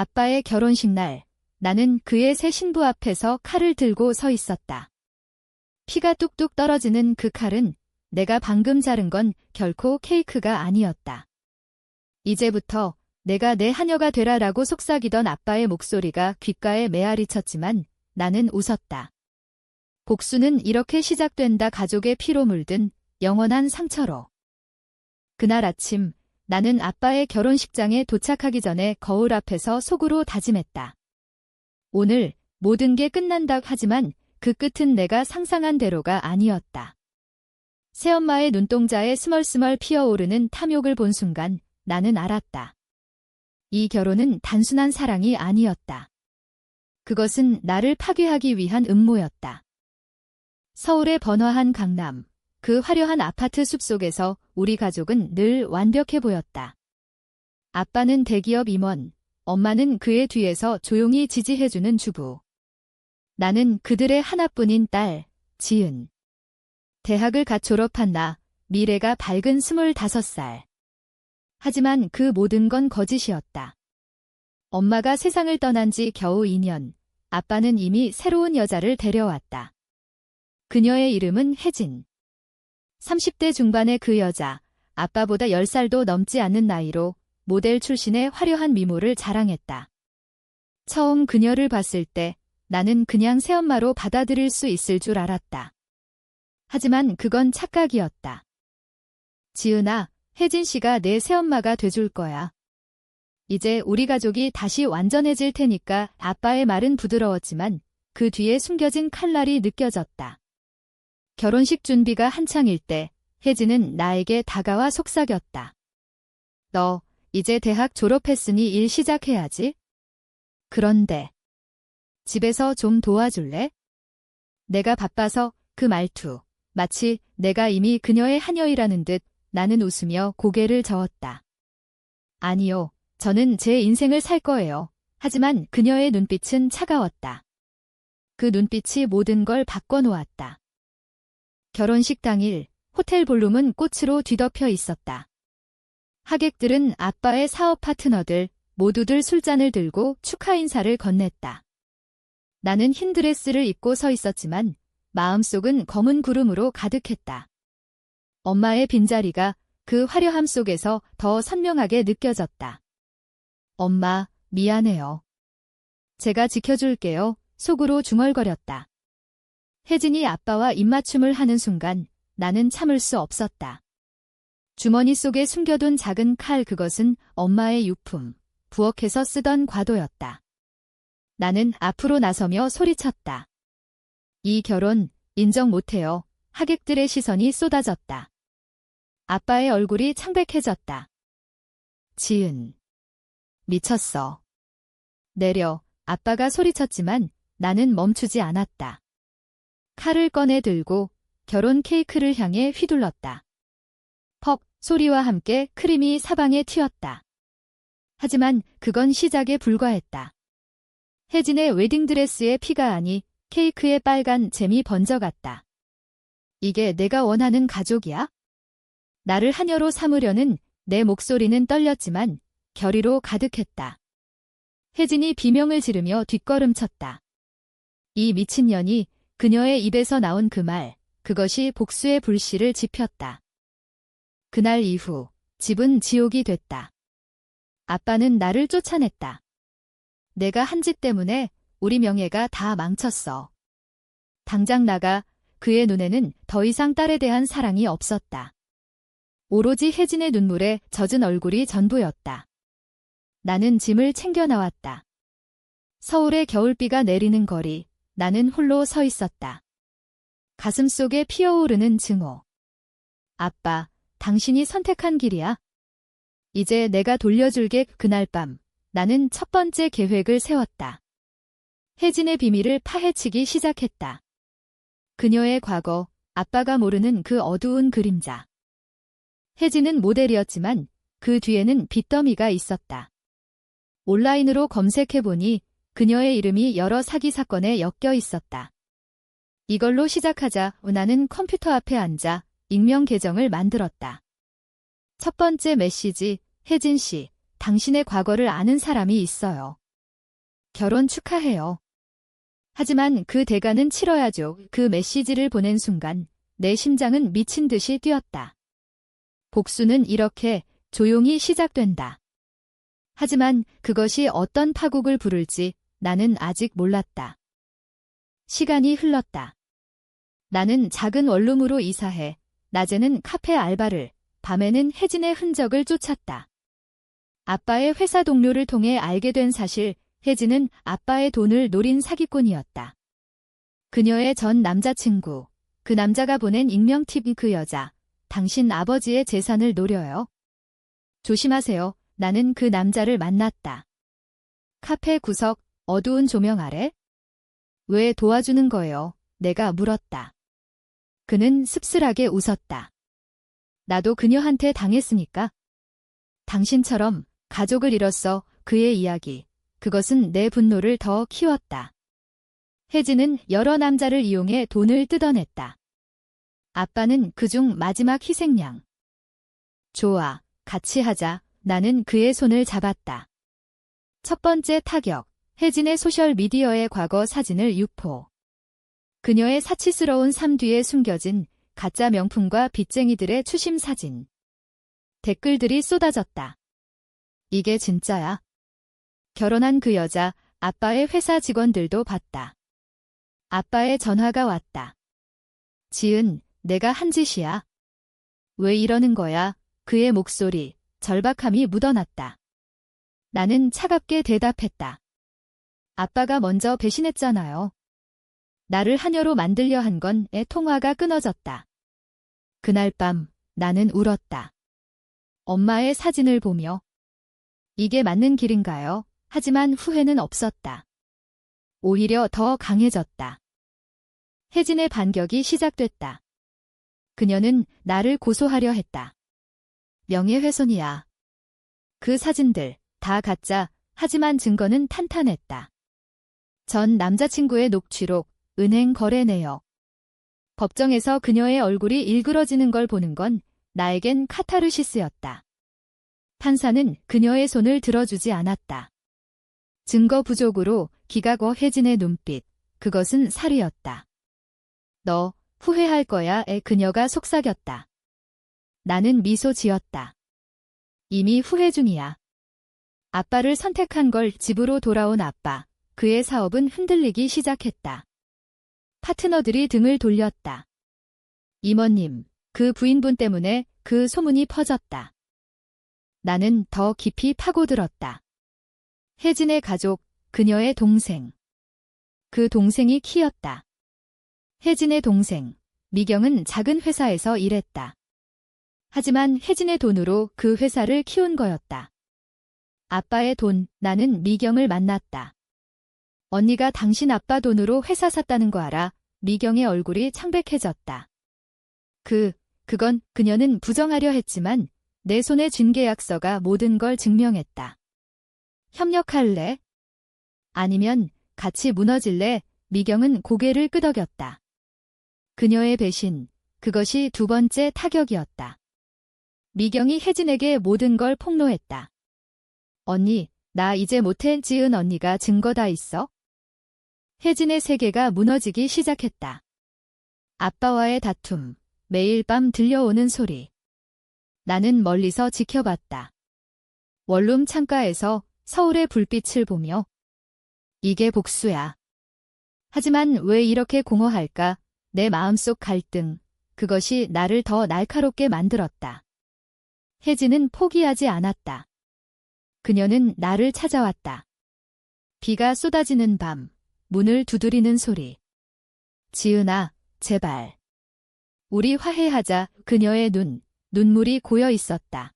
아빠의 결혼식 날, 나는 그의 새 신부 앞에서 칼을 들고 서 있었다. 피가 뚝뚝 떨어지는 그 칼은 내가 방금 자른 건 결코 케이크가 아니었다. 이제부터 내가 내 하녀가 되라라고 속삭이던 아빠의 목소리가 귓가에 메아리 쳤지만 나는 웃었다. 복수는 이렇게 시작된다. 가족의 피로 물든 영원한 상처로. 그날 아침 나는 아빠의 결혼식장에 도착하기 전에 거울 앞에서 속으로 다짐했다. 오늘 모든 게 끝난다. 하지만 그 끝은 내가 상상한 대로가 아니었다. 새엄마의 눈동자에 스멀스멀 피어오르는 탐욕을 본 순간 나는 알았다. 이 결혼은 단순한 사랑이 아니었다. 그것은 나를 파괴하기 위한 음모였다. 서울의 번화한 강남, 그 화려한 아파트 숲속에서 우리 가족은 늘 완벽해 보였다. 아빠는 대기업 임원, 엄마는 그의 뒤에서 조용히 지지해주는 주부. 나는 그들의 하나뿐인 딸, 지은. 대학을 갓 졸업한 나, 미래가 밝은 25살. 하지만 그 모든 건 거짓이었다. 엄마가 세상을 떠난 지 겨우 2년, 아빠는 이미 새로운 여자를 데려왔다. 그녀의 이름은 혜진. 30대 중반의 그 여자, 아빠보다 10살도 넘지 않는 나이로 모델 출신의 화려한 미모를 자랑했다. 처음 그녀를 봤을 때 나는 그냥 새엄마로 받아들일 수 있을 줄 알았다. 하지만 그건 착각이었다. 지은아, 혜진 씨가 내 새엄마가 돼줄 거야. 이제 우리 가족이 다시 완전해질 테니까. 아빠의 말은 부드러웠지만 그 뒤에 숨겨진 칼날이 느껴졌다. 결혼식 준비가 한창일 때 혜진은 나에게 다가와 속삭였다. 너 이제 대학 졸업했으니 일 시작해야지. 그런데 집에서 좀 도와줄래? 내가 바빠서. 그 말투, 마치 내가 이미 그녀의 하녀이라는 듯. 나는 웃으며 고개를 저었다. 아니요, 저는 제 인생을 살 거예요. 하지만 그녀의 눈빛은 차가웠다. 그 눈빛이 모든 걸 바꿔놓았다. 결혼식 당일 호텔 볼룸은 꽃으로 뒤덮여 있었다. 하객들은 아빠의 사업 파트너들 모두들 술잔을 들고 축하 인사를 건넸다. 나는 흰 드레스를 입고 서 있었지만 마음속은 검은 구름으로 가득했다. 엄마의 빈자리가 그 화려함 속에서 더 선명하게 느껴졌다. 엄마, 미안해요. 제가 지켜줄게요. 속으로 중얼거렸다. 혜진이 아빠와 입맞춤을 하는 순간 나는 참을 수 없었다. 주머니 속에 숨겨둔 작은 칼, 그것은 엄마의 유품, 부엌에서 쓰던 과도였다. 나는 앞으로 나서며 소리쳤다. 이 결혼 인정 못해요. 하객들의 시선이 쏟아졌다. 아빠의 얼굴이 창백해졌다. 지은. 미쳤어. 내려. 아빠가 소리쳤지만 나는 멈추지 않았다. 칼을 꺼내 들고 결혼 케이크를 향해 휘둘렀다. 퍽 소리와 함께 크림이 사방에 튀었다. 하지만 그건 시작에 불과했다. 혜진의 웨딩드레스에 피가 아니 케이크에 빨간 잼이 번져갔다. 이게 내가 원하는 가족이야? 나를 하녀로 삼으려는 내 목소리는 떨렸지만 결의로 가득했다. 혜진이 비명을 지르며 뒷걸음쳤다. 이 미친년이. 그녀의 입에서 나온 그 말, 그것이 복수의 불씨를 지폈다. 그날 이후 집은 지옥이 됐다. 아빠는 나를 쫓아냈다. 내가 한 짓 때문에 우리 명예가 다 망쳤어. 당장 나가. 그의 눈에는 더 이상 딸에 대한 사랑이 없었다. 오로지 혜진의 눈물에 젖은 얼굴이 전부였다. 나는 짐을 챙겨 나왔다. 서울의 겨울비가 내리는 거리, 나는 홀로 서 있었다. 가슴속에 피어오르는 증오. 아빠, 당신이 선택한 길이야. 이제 내가 돌려줄게. 그날 밤, 나는 첫 번째 계획을 세웠다. 혜진의 비밀을 파헤치기 시작했다. 그녀의 과거, 아빠가 모르는 그 어두운 그림자. 혜진은 모델이었지만 그 뒤에는 빚더미가 있었다. 온라인으로 검색해보니 그녀의 이름이 여러 사기 사건에 엮여 있었다. 이걸로 시작하자. 나는 컴퓨터 앞에 앉아 익명 계정을 만들었다. 첫 번째 메시지, 혜진 씨, 당신의 과거를 아는 사람이 있어요. 결혼 축하해요. 하지만 그 대가는 치러야죠. 그 메시지를 보낸 순간 내 심장은 미친 듯이 뛰었다. 복수는 이렇게 조용히 시작된다. 하지만 그것이 어떤 파국을 부를지 나는 아직 몰랐다. 시간이 흘렀다. 나는 작은 원룸으로 이사해 낮에는 카페 알바를, 밤에는 혜진의 흔적을 쫓았다. 아빠의 회사 동료를 통해 알게 된 사실, 혜진은 아빠의 돈을 노린 사기꾼이었다. 그녀의 전 남자친구, 그 남자가 보낸 익명 팁이 그 여자, 당신 아버지의 재산을 노려요. 조심하세요. 나는 그 남자를 만났다. 카페 구석, 어두운 조명 아래? 왜 도와주는 거예요? 내가 물었다. 그는 씁쓸하게 웃었다. 나도 그녀한테 당했으니까. 당신처럼 가족을 잃었어. 그의 이야기. 그것은 내 분노를 더 키웠다. 혜진은 여러 남자를 이용해 돈을 뜯어냈다. 아빠는 그중 마지막 희생양. 좋아, 같이 하자. 나는 그의 손을 잡았다. 첫 번째 타격. 혜진의 소셜미디어의 과거 사진을 유포. 그녀의 사치스러운 삶 뒤에 숨겨진 가짜 명품과 빚쟁이들의 추심 사진. 댓글들이 쏟아졌다. 이게 진짜야. 결혼한 그 여자, 아빠의 회사 직원들도 봤다. 아빠의 전화가 왔다. 지은, 내가 한 짓이야. 왜 이러는 거야? 그의 목소리, 절박함이 묻어났다. 나는 차갑게 대답했다. 아빠가 먼저 배신했잖아요. 나를 하녀로 만들려 한 건 애 통화가 끊어졌다. 그날 밤 나는 울었다. 엄마의 사진을 보며 이게 맞는 길인가요? 하지만 후회는 없었다. 오히려 더 강해졌다. 혜진의 반격이 시작됐다. 그녀는 나를 고소하려 했다. 명예훼손이야. 그 사진들 다 가짜, 하지만 증거는 탄탄했다. 전 남자친구의 녹취록, 은행 거래 내역. 법정에서 그녀의 얼굴이 일그러지는 걸 보는 건 나에겐 카타르시스였다. 판사는 그녀의 손을 들어주지 않았다. 증거 부족으로 기각어 혜진의 눈빛, 그것은 살이었다. 너 후회할 거야에 그녀가 속삭였다. 나는 미소 지었다. 이미 후회 중이야. 아빠를 선택한 걸 집으로 돌아온 아빠, 그의 사업은 흔들리기 시작했다. 파트너들이 등을 돌렸다. 임원님, 그 부인분 때문에 그 소문이 퍼졌다. 나는 더 깊이 파고들었다. 혜진의 가족, 그녀의 동생. 그 동생이 키였다. 혜진의 동생, 미경은 작은 회사에서 일했다. 하지만 혜진의 돈으로 그 회사를 키운 거였다. 아빠의 돈, 나는 미경을 만났다. 언니가 당신 아빠 돈으로 회사 샀다는 거 알아? 미경의 얼굴이 창백해졌다. 그건 그녀는 부정하려 했지만 내 손에 쥔 계약서가 모든 걸 증명했다. 협력할래? 아니면 같이 무너질래? 미경은 고개를 끄덕였다. 그녀의 배신, 그것이 두 번째 타격이었다. 미경이 혜진에게 모든 걸 폭로했다. 언니, 나 이제 못해. 지은 언니가 증거 다 있어? 혜진의 세계가 무너지기 시작했다. 아빠와의 다툼, 매일 밤 들려오는 소리. 나는 멀리서 지켜봤다. 원룸 창가에서 서울의 불빛을 보며 이게 복수야. 하지만 왜 이렇게 공허할까? 내 마음속 갈등, 그것이 나를 더 날카롭게 만들었다. 혜진은 포기하지 않았다. 그녀는 나를 찾아왔다. 비가 쏟아지는 밤, 문을 두드리는 소리. 지은아, 제발. 우리 화해하자. 그녀의 눈물이 고여 있었다.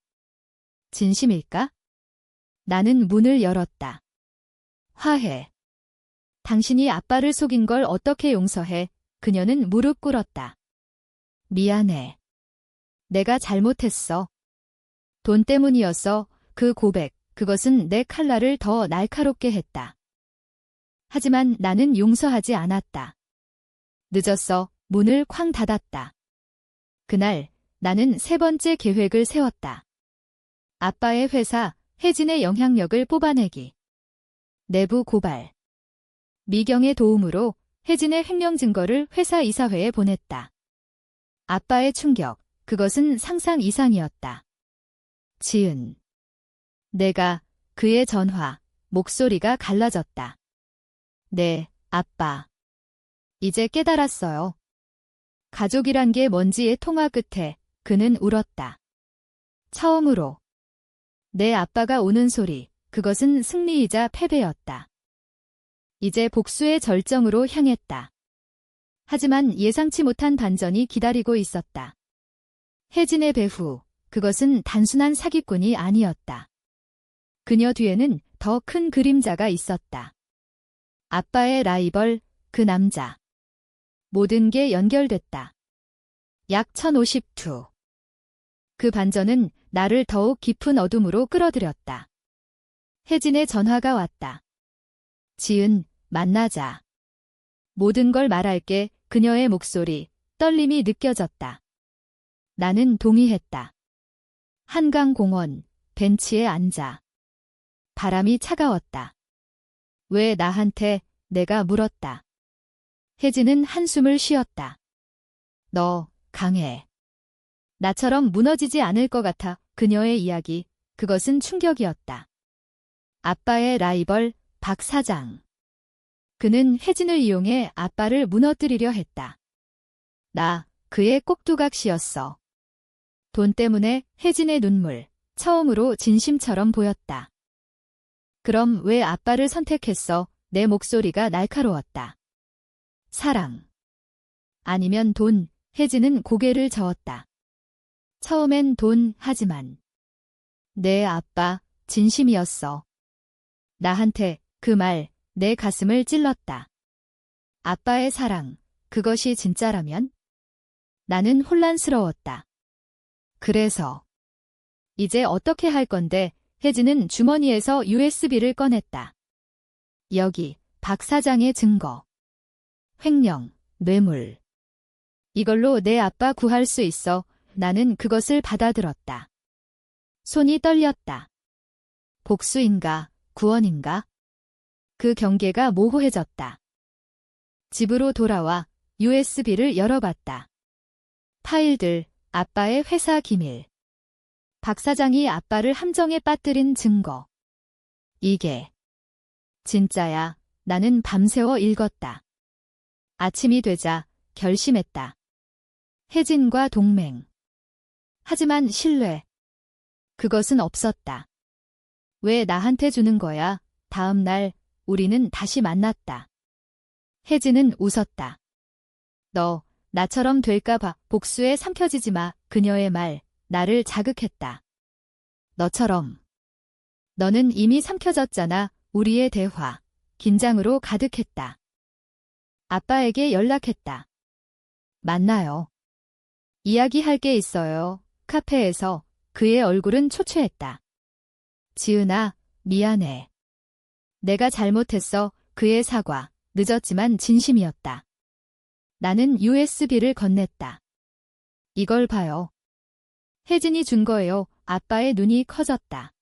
진심일까? 나는 문을 열었다. 화해. 당신이 아빠를 속인 걸 어떻게 용서해? 그녀는 무릎 꿇었다. 미안해. 내가 잘못했어. 돈 때문이었어. 그 고백, 그것은 내 칼날을 더 날카롭게 했다. 하지만 나는 용서하지 않았다. 늦었어. 문을 쾅 닫았다. 그날 나는 세 번째 계획을 세웠다. 아빠의 회사, 혜진의 영향력을 뽑아내기. 내부 고발. 미경의 도움으로 혜진의 횡령 증거를 회사 이사회에 보냈다. 아빠의 충격, 그것은 상상 이상이었다. 지은. 내가, 그의 전화, 목소리가 갈라졌다. 네, 아빠. 이제 깨달았어요. 가족이란 게 뭔지의 통화 끝에 그는 울었다. 처음으로. 내 아빠가 우는 소리, 그것은 승리이자 패배였다. 이제 복수의 절정으로 향했다. 하지만 예상치 못한 반전이 기다리고 있었다. 혜진의 배후, 그것은 단순한 사기꾼이 아니었다. 그녀 뒤에는 더 큰 그림자가 있었다. 아빠의 라이벌, 그 남자. 모든 게 연결됐다. 약 1052. 그 반전은 나를 더욱 깊은 어둠으로 끌어들였다. 혜진의 전화가 왔다. 지은, 만나자. 모든 걸 말할게. 그녀의 목소리, 떨림이 느껴졌다. 나는 동의했다. 한강공원, 벤치에 앉아. 바람이 차가웠다. 왜 나한테? 내가 물었다. 혜진은 한숨을 쉬었다. 너, 강해. 나처럼 무너지지 않을 것 같아. 그녀의 이야기, 그것은 충격이었다. 아빠의 라이벌, 박 사장. 그는 혜진을 이용해 아빠를 무너뜨리려 했다. 나, 그의 꼭두각시였어. 돈 때문에 혜진의 눈물, 처음으로 진심처럼 보였다. 그럼 왜 아빠를 선택했어? 내 목소리가 날카로웠다. 사랑. 아니면 돈, 혜진은 고개를 저었다. 처음엔 돈, 하지만. 내 아빠, 진심이었어. 나한테, 그 말, 내 가슴을 찔렀다. 아빠의 사랑, 그것이 진짜라면? 나는 혼란스러웠다. 그래서. 이제 어떻게 할 건데? 혜진은 주머니에서 USB를 꺼냈다. 여기, 박 사장의 증거. 횡령, 뇌물. 이걸로 내 아빠 구할 수 있어. 나는 그것을 받아들었다. 손이 떨렸다. 복수인가, 구원인가? 그 경계가 모호해졌다. 집으로 돌아와 USB를 열어봤다. 파일들, 아빠의 회사 기밀. 박 사장이 아빠를 함정에 빠뜨린 증거. 이게 진짜야. 나는 밤새워 읽었다. 아침이 되자 결심했다. 혜진과 동맹. 하지만 신뢰. 그것은 없었다. 왜 나한테 주는 거야? 다음 날 우리는 다시 만났다. 혜진은 웃었다. 너, 나처럼 될까 봐. 복수에 삼켜지지 마. 그녀의 말, 나를 자극했다. 너처럼. 너는 이미 삼켜졌잖아. 우리의 대화, 긴장으로 가득했다. 아빠에게 연락했다. 만나요. 이야기할 게 있어요. 카페에서. 그의 얼굴은 초췌했다. 지은아, 미안해. 내가 잘못했어. 그의 사과, 늦었지만 진심이었다. 나는 USB를 건넸다. 이걸 봐요. 혜진이 준 거예요. 아빠의 눈이 커졌다.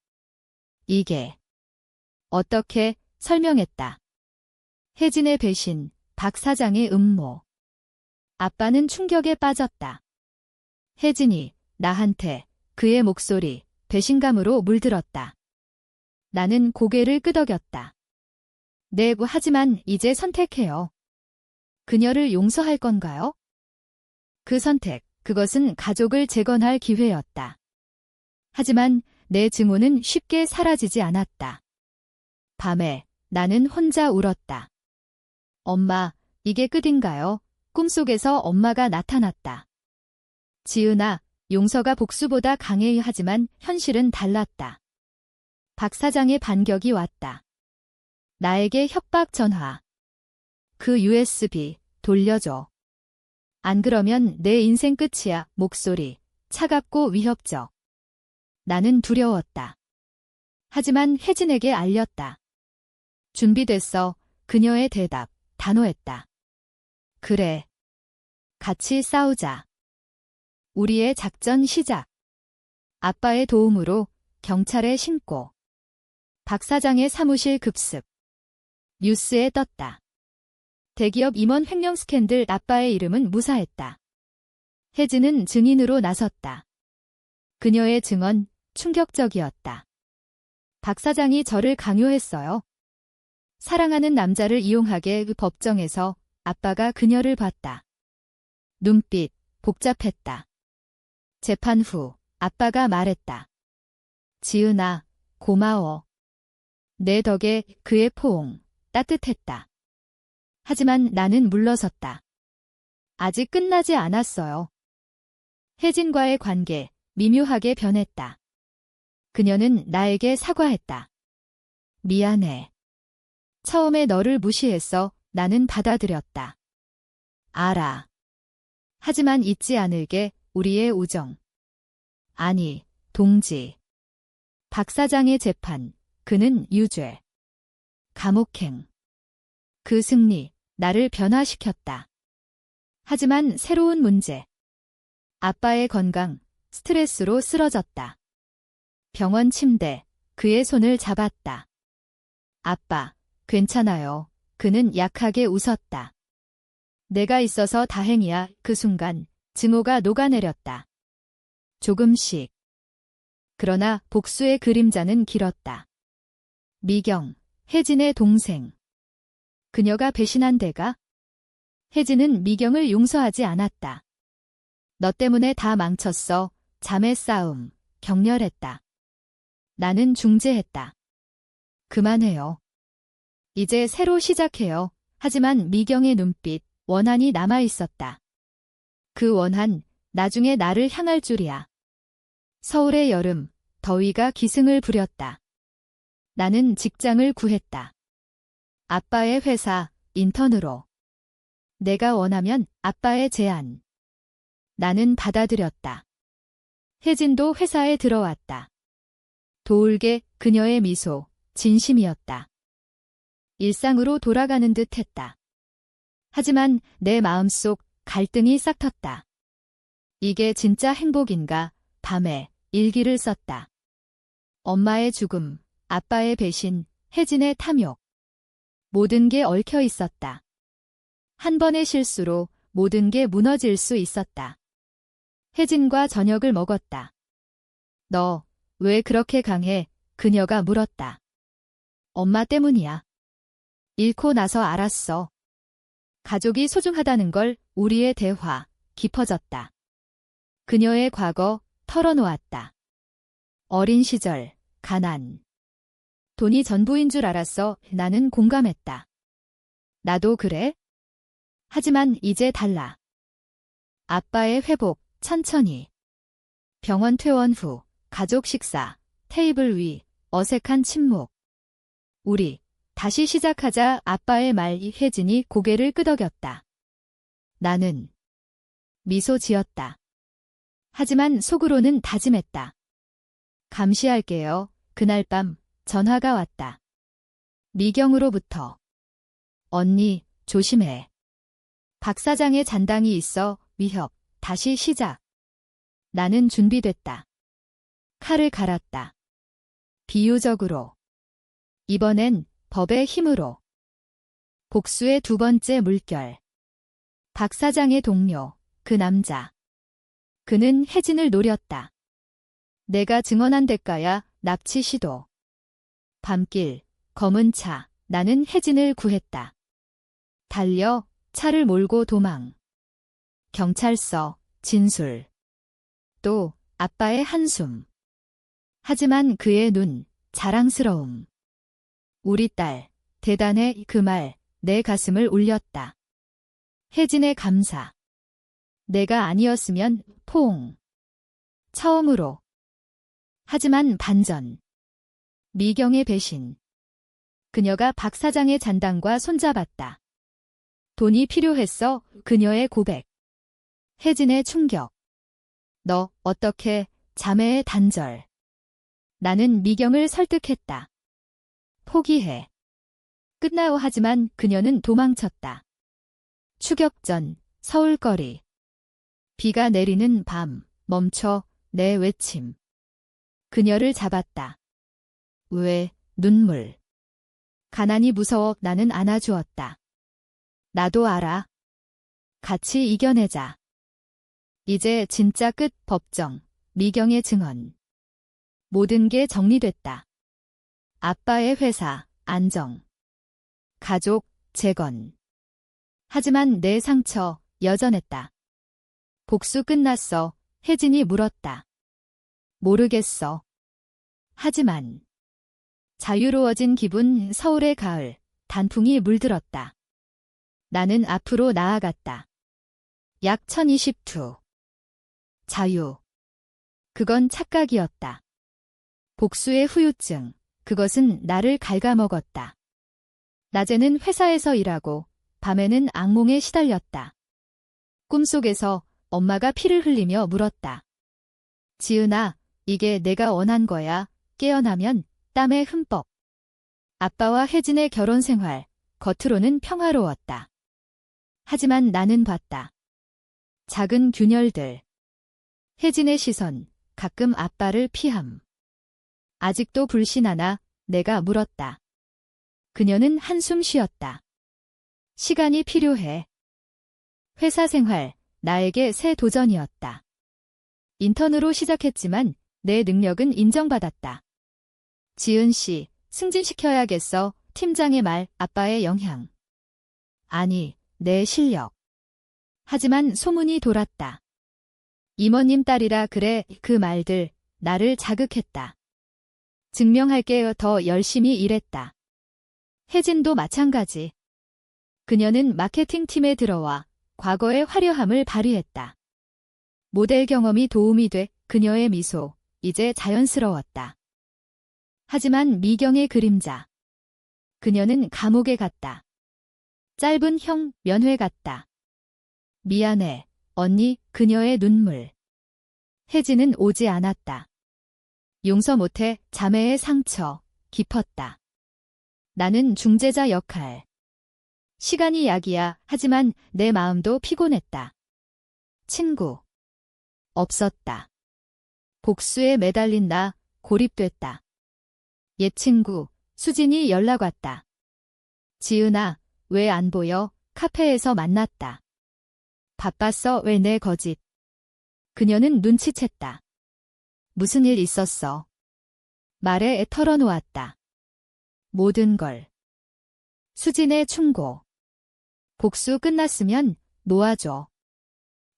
이게. 어떻게? 설명했다. 혜진의 배신, 박 사장의 음모. 아빠는 충격에 빠졌다. 혜진이 나한테, 그의 목소리, 배신감으로 물들었다. 나는 고개를 끄덕였다. 네, 하지만 이제 선택해요. 그녀를 용서할 건가요? 그 선택, 그것은 가족을 재건할 기회였다. 하지만 내 증오는 쉽게 사라지지 않았다. 밤에 나는 혼자 울었다. 엄마, 이게 끝인가요? 꿈속에서 엄마가 나타났다. 지은아, 용서가 복수보다 강해. 하지만 현실은 달랐다. 박 사장의 반격이 왔다. 나에게 협박 전화. 그 USB 돌려줘. 안 그러면 내 인생 끝이야. 목소리 차갑고 위협적. 나는 두려웠다. 하지만 혜진에게 알렸다. 준비됐어. 그녀의 대답 단호했다. 그래. 같이 싸우자. 우리의 작전 시작. 아빠의 도움으로 경찰에 신고. 박 사장의 사무실 급습. 뉴스에 떴다. 대기업 임원 횡령 스캔들 아빠의 이름은 무사했다. 혜진은 증인으로 나섰다. 그녀의 증언 충격적이었다. 박 사장이 저를 강요했어요. 사랑하는 남자를 이용하게 법정에서 아빠가 그녀를 봤다. 눈빛 복잡했다. 재판 후 아빠가 말했다. 지은아, 고마워. 내 덕에 그의 포옹 따뜻했다. 하지만 나는 물러섰다. 아직 끝나지 않았어요. 혜진과의 관계 미묘하게 변했다. 그녀는 나에게 사과했다. 미안해. 처음에 너를 무시했어. 나는 받아들였다. 알아. 하지만 잊지 않을게. 우리의 우정. 아니, 동지. 박 사장의 재판. 그는 유죄. 감옥행. 그 승리, 나를 변화시켰다. 하지만 새로운 문제. 아빠의 건강, 스트레스로 쓰러졌다. 병원 침대, 그의 손을 잡았다. 아빠, 괜찮아요. 그는 약하게 웃었다. 내가 있어서 다행이야. 그 순간 증오가 녹아내렸다. 조금씩. 그러나 복수의 그림자는 길었다. 미경, 혜진의 동생. 그녀가 배신한 데가? 혜진은 미경을 용서하지 않았다. 너 때문에 다 망쳤어. 잠의 싸움, 격렬했다. 나는 중재했다. 그만해요. 이제 새로 시작해요. 하지만 미경의 눈빛, 원한이 남아있었다. 그 원한, 나중에 나를 향할 줄이야. 서울의 여름, 더위가 기승을 부렸다. 나는 직장을 구했다. 아빠의 회사, 인턴으로. 내가 원하면 아빠의 제안. 나는 받아들였다. 혜진도 회사에 들어왔다. 도울게 그녀의 미소, 진심이었다. 일상으로 돌아가는 듯 했다. 하지만 내 마음속 갈등이 싹텄다. 이게 진짜 행복인가? 밤에 일기를 썼다. 엄마의 죽음, 아빠의 배신, 혜진의 탐욕. 모든 게 얽혀 있었다. 한 번의 실수로 모든 게 무너질 수 있었다. 혜진과 저녁을 먹었다. 너, 왜 그렇게 강해? 그녀가 물었다. 엄마 때문이야. 잃고 나서 알았어. 가족이 소중하다는 걸. 우리의 대화, 깊어졌다. 그녀의 과거, 털어놓았다. 어린 시절, 가난. 돈이 전부인 줄 알았어. 나는 공감했다. 나도 그래? 하지만 이제 달라. 아빠의 회복, 천천히. 병원 퇴원 후, 가족 식사, 테이블 위, 어색한 침묵. 우리, 다시 시작하자. 아빠의 말. 혜진이 고개를 끄덕였다. 나는 미소 지었다. 하지만 속으로는 다짐했다. 감시할게요. 그날 밤 전화가 왔다. 미경으로부터. 언니, 조심해. 박 사장의 잔당이 있어. 위협, 다시 시작. 나는 준비됐다. 칼을 갈았다. 비유적으로. 이번엔 법의 힘으로. 복수의 두 번째 물결. 박 사장의 동료, 그 남자. 그는 혜진을 노렸다. 내가 증언한 대가야. 납치 시도. 밤길, 검은 차. 나는 혜진을 구했다. 달려, 차를 몰고 도망. 경찰서, 진술. 또 아빠의 한숨. 하지만 그의 눈, 자랑스러움. 우리 딸, 대단해. 그 말, 내 가슴을 울렸다. 혜진의 감사. 내가 아니었으면 포옹. 처음으로. 하지만 반전. 미경의 배신. 그녀가 박 사장의 잔당과 손잡았다. 돈이 필요했어. 그녀의 고백. 혜진의 충격. 너 어떻게? 자매의 단절. 나는 미경을 설득했다. 포기해. 끝나요. 하지만 그녀는 도망쳤다. 추격 전, 서울거리. 비가 내리는 밤, 멈춰, 내 외침. 그녀를 잡았다. 왜, 눈물. 가난이 무서워 나는 안아주었다. 나도 알아. 같이 이겨내자. 이제 진짜 끝. 법정, 미경의 증언. 모든 게 정리됐다. 아빠의 회사, 안정. 가족, 재건. 하지만 내 상처, 여전했다. 복수 끝났어. 혜진이 물었다. 모르겠어. 하지만 자유로워진 기분. 서울의 가을, 단풍이 물들었다. 나는 앞으로 나아갔다. 약 1022. 자유. 그건 착각이었다. 복수의 후유증. 그것은 나를 갉아먹었다. 낮에는 회사에서 일하고 밤에는 악몽에 시달렸다. 꿈속에서 엄마가 피를 흘리며 물었다. 지은아, 이게 내가 원한 거야. 깨어나면 땀에 흠뻑. 아빠와 혜진의 결혼 생활, 겉으로는 평화로웠다. 하지만 나는 봤다. 작은 균열들. 혜진의 시선, 가끔 아빠를 피함. 아직도 불신하나? 내가 물었다. 그녀는 한숨 쉬었다. 시간이 필요해. 회사 생활, 나에게 새 도전이었다. 인턴으로 시작했지만 내 능력은 인정받았다. 지은 씨, 승진시켜야겠어. 팀장의 말, 아빠의 영향. 아니, 내 실력. 하지만 소문이 돌았다. 이모님 딸이라 그래. 그 말들 나를 자극했다. 증명할게. 더 열심히 일했다. 혜진도 마찬가지. 그녀는 마케팅팀에 들어와 과거의 화려함을 발휘했다. 모델 경험이 도움이 돼. 그녀의 미소, 이제 자연스러웠다. 하지만 미경의 그림자. 그녀는 감옥에 갔다. 짧은 형, 면회 갔다. 미안해, 언니. 그녀의 눈물. 혜진은 오지 않았다. 용서 못해. 자매의 상처, 깊었다. 나는 중재자 역할. 시간이 약이야. 하지만 내 마음도 피곤했다. 친구. 없었다. 복수에 매달린 나, 고립됐다. 옛 친구, 수진이 연락 왔다. 지은아, 왜 안 보여? 카페에서 만났다. 바빴어. 왜 내 거짓? 그녀는 눈치챘다. 무슨 일 있었어? 말에 털어놓았다. 모든 걸. 수진의 충고. 복수 끝났으면 놓아줘.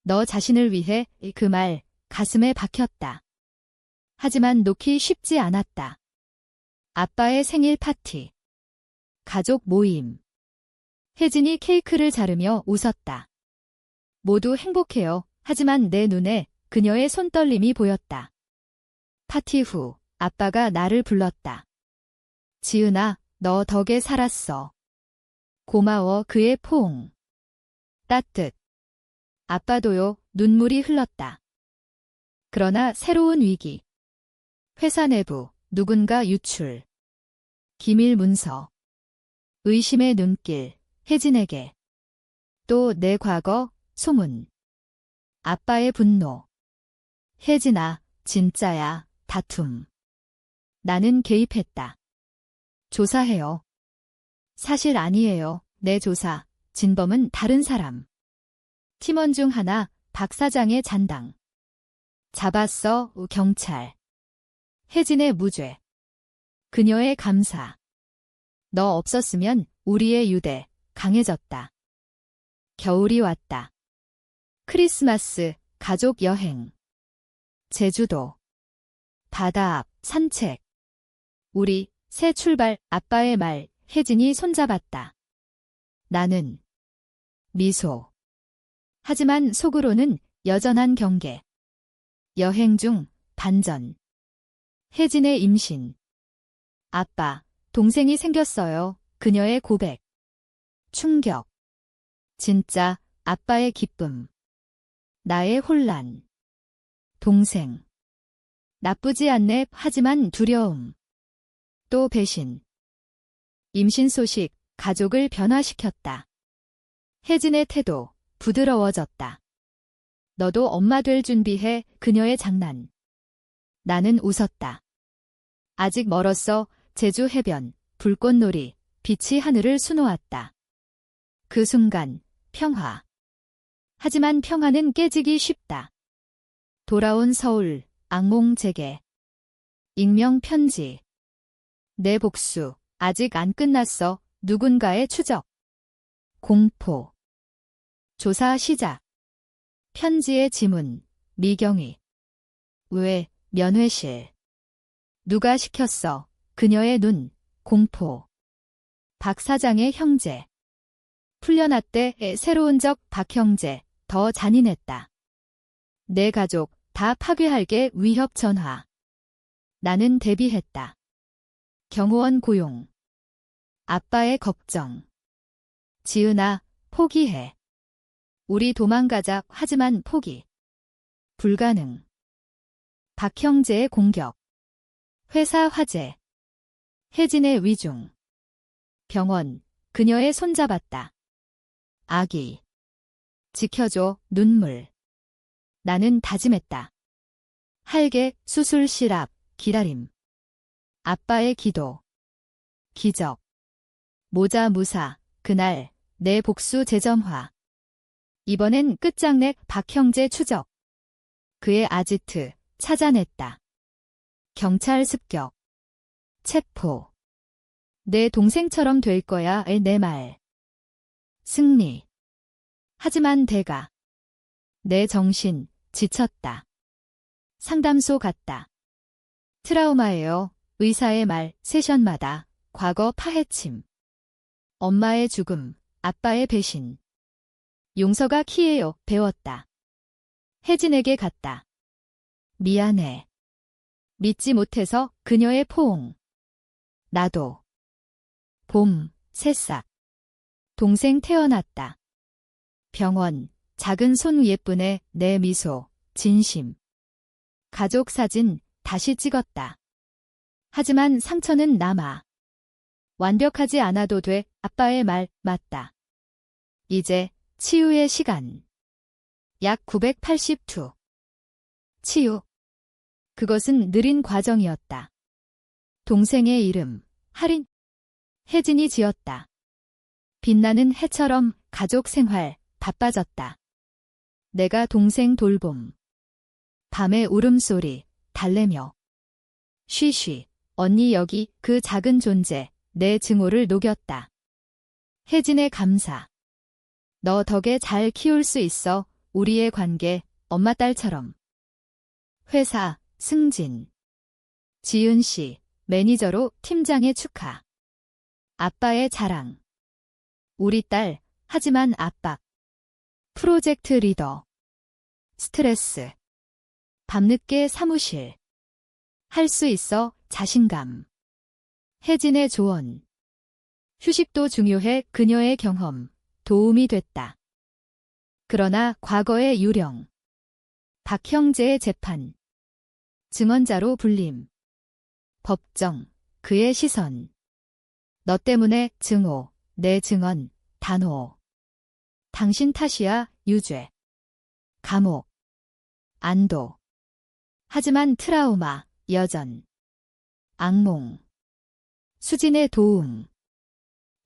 너 자신을 위해. 그 말 가슴에 박혔다. 하지만 놓기 쉽지 않았다. 아빠의 생일 파티. 가족 모임. 혜진이 케이크를 자르며 웃었다. 모두 행복해요. 하지만 내 눈에 그녀의 손떨림이 보였다. 파티 후 아빠가 나를 불렀다. 지은아, 너 덕에 살았어. 고마워. 그의 포옹. 따뜻. 아빠도요. 눈물이 흘렀다. 그러나 새로운 위기. 회사 내부, 누군가 유출. 기밀 문서. 의심의 눈길, 혜진에게. 또 내 과거, 소문. 아빠의 분노. 혜진아, 진짜야. 다툼. 나는 개입했다. 조사해요. 사실 아니에요. 내 조사. 진범은 다른 사람. 팀원 중 하나, 박 사장의 잔당. 잡았어. 경찰. 혜진의 무죄. 그녀의 감사. 너 없었으면 우리의 유대 강해졌다. 겨울이 왔다. 크리스마스, 가족 여행. 제주도. 바다 앞, 산책. 우리, 새 출발. 아빠의 말. 혜진이 손잡았다. 나는 미소. 하지만 속으로는 여전한 경계. 여행 중 반전. 혜진의 임신. 아빠, 동생이 생겼어요. 그녀의 고백. 충격. 진짜 아빠의 기쁨. 나의 혼란. 동생. 나쁘지 않네. 하지만 두려움. 또 배신. 임신 소식, 가족을 변화시켰다. 혜진의 태도, 부드러워졌다. 너도 엄마 될 준비해. 그녀의 장난. 나는 웃었다. 아직 멀었어. 제주 해변, 불꽃놀이, 빛이 하늘을 수놓았다. 그 순간 평화. 하지만 평화는 깨지기 쉽다. 돌아온 서울, 악몽 재개. 익명 편지. 내 복수, 아직 안 끝났어. 누군가의 추적. 공포. 조사 시작. 편지의 지문, 미경이. 왜, 면회실. 누가 시켰어? 그녀의 눈, 공포. 박 사장의 형제. 풀려났대. 새로운 적 박 형제, 더 잔인했다. 내 가족, 다 파괴할게. 위협 전화. 나는 대비했다. 경호원 고용. 아빠의 걱정. 지은아, 포기해. 우리 도망가자. 하지만 포기. 불가능. 박 형제의 공격. 회사 화재. 혜진의 위중. 병원. 그녀의 손잡았다. 아기. 지켜줘. 눈물. 나는 다짐했다. 할게. 수술실 앞. 기다림. 아빠의 기도. 기적. 모자 무사. 그날 내 복수 재점화. 이번엔 끝장내. 박 형제 추적. 그의 아지트 찾아냈다. 경찰 습격. 체포. 내 동생처럼 될 거야. 내 말. 승리. 하지만 대가. 내 정신 지쳤다. 상담소 갔다. 트라우마예요. 의사의 말, 세션마다. 과거 파헤침. 엄마의 죽음, 아빠의 배신. 용서가 키예요. 배웠다. 혜진에게 갔다. 미안해. 믿지 못해서. 그녀의 포옹. 나도. 봄, 새싹. 동생 태어났다. 병원, 작은 손 예쁘네. 내 미소, 진심. 가족 사진 다시 찍었다. 하지만 상처는 남아. 완벽하지 않아도 돼. 아빠의 말 맞다. 이제 치유의 시간. 약 982. 치유. 그것은 느린 과정이었다. 동생의 이름, 할인. 혜진이 지었다. 빛나는 해처럼 가족 생활 바빠졌다. 내가 동생 돌봄. 밤의 울음소리, 달래며. 쉬쉬, 언니 여기. 그 작은 존재, 내 증오를 녹였다. 혜진의 감사. 너 덕에 잘 키울 수 있어. 우리의 관계, 엄마 딸처럼. 회사, 승진. 지은 씨, 매니저로 팀장의 축하. 아빠의 자랑. 우리 딸, 하지만 압박. 프로젝트 리더. 스트레스. 밤늦게 사무실. 할 수 있어. 자신감. 혜진의 조언. 휴식도 중요해. 그녀의 경험. 도움이 됐다. 그러나 과거의 유령. 박 형제의 재판. 증언자로 불림. 법정. 그의 시선. 너 때문에. 증오. 내 증언. 단호. 당신 탓이야. 유죄. 감옥. 안도. 하지만 트라우마. 여전. 악몽. 수진의 도움.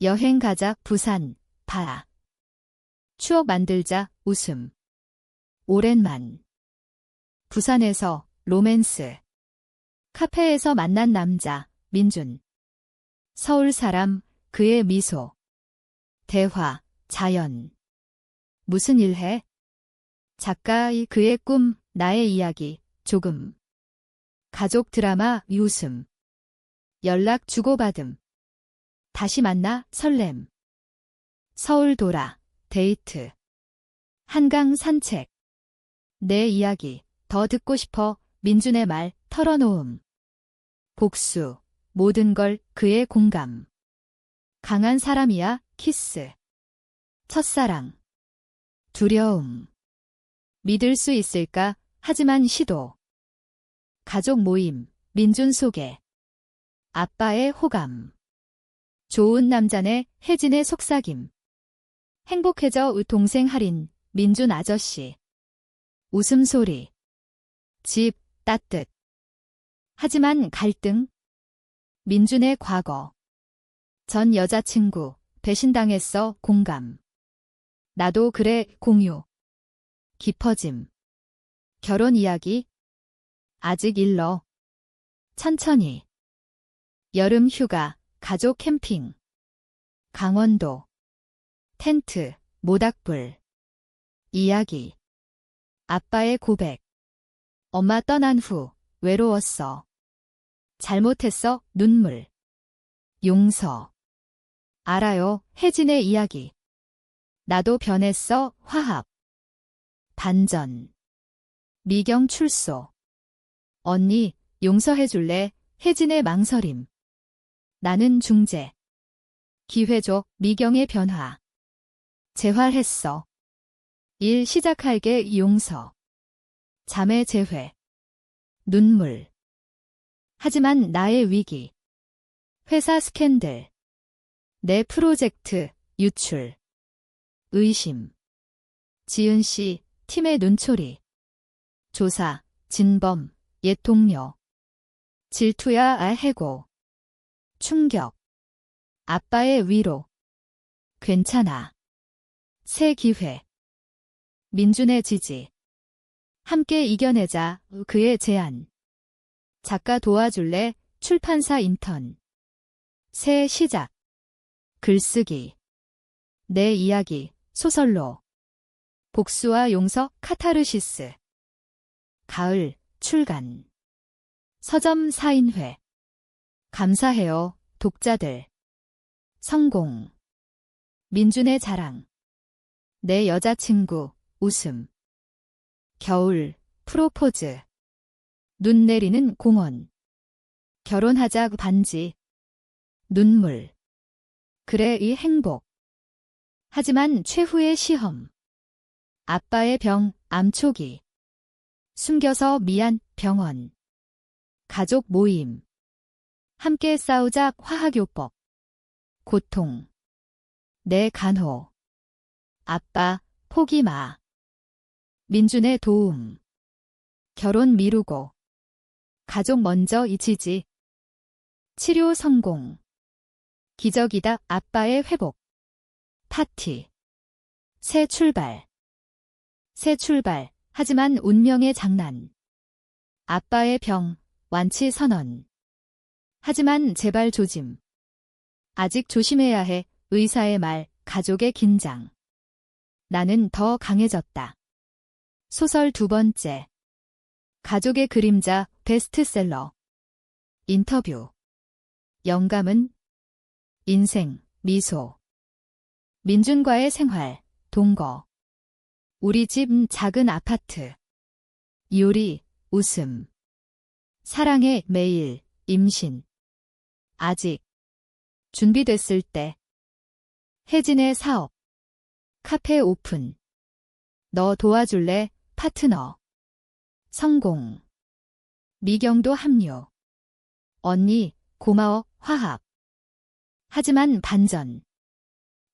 여행 가자. 부산. 바. 추억 만들자. 웃음. 오랜만. 부산에서. 로맨스. 카페에서 만난 남자. 민준. 서울 사람. 그의 미소. 대화. 자연. 무슨 일 해? 작가의 그의 꿈. 나의 이야기. 조금. 가족 드라마. 웃음. 연락 주고받음. 다시 만나. 설렘. 서울 돌아. 데이트. 한강 산책. 내 이야기. 더 듣고 싶어. 민준의 말. 털어놓음. 복수. 모든 걸. 그의 공감. 강한 사람이야. 키스. 첫사랑. 두려움. 믿을 수 있을까? 하지만 시도. 가족 모임. 민준 소개. 아빠의 호감. 좋은 남자네. 혜진의 속삭임. 행복해져. 동생 할인. 민준 아저씨. 웃음소리. 집. 따뜻. 하지만 갈등. 민준의 과거. 전 여자친구, 배신당했어, 공감. 나도 그래, 공유. 깊어짐. 결혼 이야기? 아직 일러. 천천히. 여름 휴가, 가족 캠핑. 강원도. 텐트, 모닥불. 이야기. 아빠의 고백. 엄마 떠난 후, 외로웠어. 잘못했어, 눈물. 용서. 알아요, 혜진의 이야기. 나도 변했어, 화합. 반전. 미경 출소. 언니, 용서해줄래? 혜진의 망설임. 나는 중재. 기회 줘, 미경의 변화. 재활했어. 일 시작할게, 용서. 자매 재회. 눈물. 하지만 나의 위기. 회사 스캔들. 내 프로젝트, 유출. 의심. 지은 씨, 팀의 눈초리. 조사, 진범, 옛 동료. 질투야, 해고. 충격. 아빠의 위로. 괜찮아. 새 기회. 민준의 지지. 함께 이겨내자, 그의 제안. 작가 도와줄래? 출판사 인턴. 새 시작. 글쓰기. 내 이야기, 소설로. 복수와 용서, 카타르시스. 가을, 출간. 서점 사인회. 감사해요, 독자들. 성공. 민준의 자랑. 내 여자친구, 웃음. 겨울, 프로포즈. 눈 내리는 공원. 결혼하자, 반지. 눈물. 그래, 이 행복. 하지만 최후의 시험. 아빠의 병, 암 초기. 숨겨서 미안, 병원. 가족 모임. 함께 싸우자, 화학요법. 고통. 내 간호. 아빠, 포기 마. 민준의 도움. 결혼 미루고. 가족 먼저 잊히지. 치료 성공. 기적이다, 아빠의 회복. 파티. 새 출발. 새 출발, 하지만 운명의 장난. 아빠의 병, 완치 선언. 하지만 제발 조짐. 아직 조심해야 해, 의사의 말, 가족의 긴장. 나는 더 강해졌다. 소설 두 번째. 가족의 그림자, 베스트셀러. 인터뷰. 영감은? 인생, 미소. 민준과의 생활, 동거. 우리 집 작은 아파트. 요리, 웃음. 사랑의 매일, 임신. 아직. 준비됐을 때. 혜진의 사업. 카페 오픈. 너 도와줄래? 파트너. 성공. 미경도 합류. 언니, 고마워, 화합. 하지만 반전.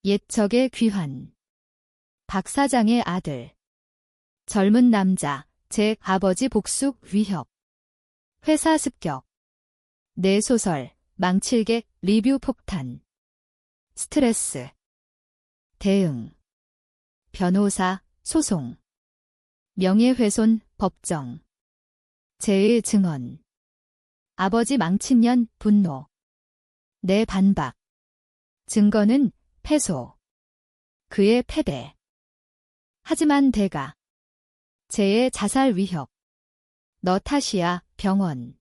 옛적의 귀환. 박 사장의 아들. 젊은 남자, 제 아버지 복수 위협. 회사 습격. 내 소설, 망칠개, 리뷰 폭탄. 스트레스. 대응. 변호사, 소송. 명예훼손, 법정. 재의 증언. 아버지 망친 년, 분노. 내 반박. 증거는 패소. 그의 패배. 하지만 대가. 재의 자살 위협. 너 탓이야, 병원.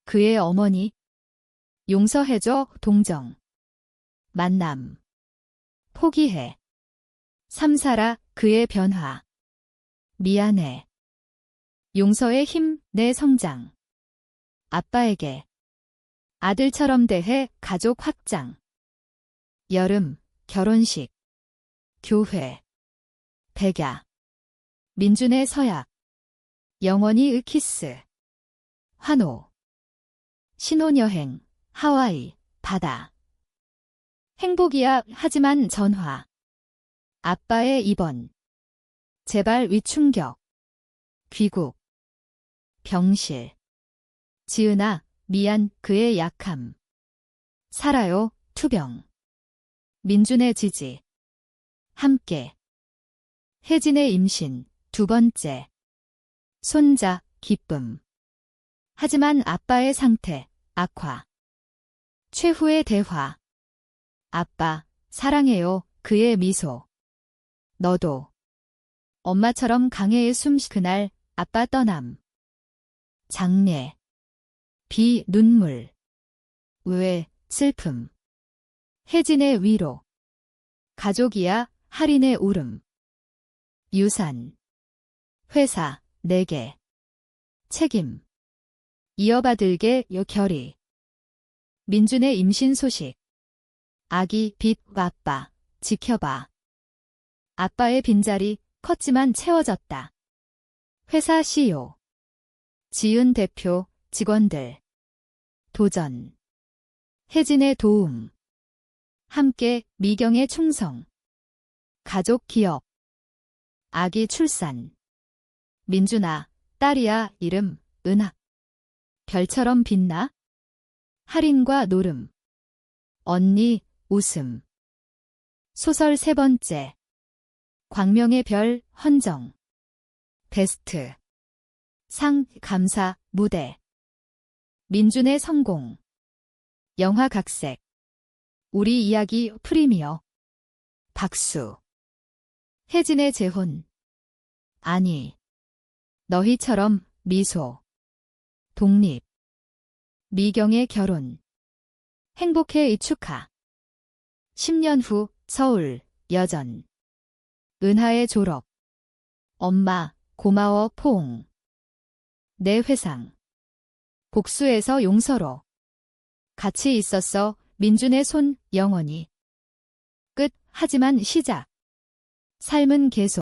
그의 어머니. 용서해줘, 동정. 만남. 포기해. 삼사라, 그의 변화. 미안해. 용서의 힘, 내 성장. 아빠에게. 아들처럼 대해, 가족 확장. 여름, 결혼식. 교회. 백야. 민준의 서약. 영원히 키스. 환호. 신혼여행, 하와이, 바다. 행복이야, 하지만 전화. 아빠의 입원. 재발 위충격. 귀국. 병실. 지은아, 미안, 그의 약함. 살아요, 투병. 민준의 지지. 함께. 혜진의 임신. 두 번째. 손자. 기쁨. 하지만 아빠의 상태. 악화. 최후의 대화. 아빠, 사랑해요. 그의 미소. 너도. 엄마처럼 강해의 그날 아빠 떠남. 장례. 비, 눈물. 왜, 슬픔. 혜진의 위로. 가족이야, 할인의 울음. 유산. 회사, 내게. 책임. 이어받을게, 결의. 민준의 임신 소식. 아기, 빛, 아빠, 지켜봐. 아빠의 빈자리, 컸지만 채워졌다. 회사 CEO. 지은 대표, 직원들. 도전. 혜진의 도움. 함께, 미경의 충성. 가족 기억. 아기 출산. 민준아, 딸이야, 이름, 은하. 별처럼 빛나? 할인과 노름. 언니, 웃음. 소설 세 번째. 광명의 별, 헌정. 베스트. 상, 감사, 무대. 민준의 성공. 영화 각색. 우리 이야기 프리미어. 박수. 혜진의 재혼. 아니. 너희처럼 미소. 독립. 미경의 결혼. 행복해 이축하. 10년 후 서울 여전. 은하의 졸업. 엄마 고마워 포옹. 내 회상. 복수에서 용서로. 같이 있었어 민준의 손 영원히. 끝. 하지만 시작. 삶은 계속.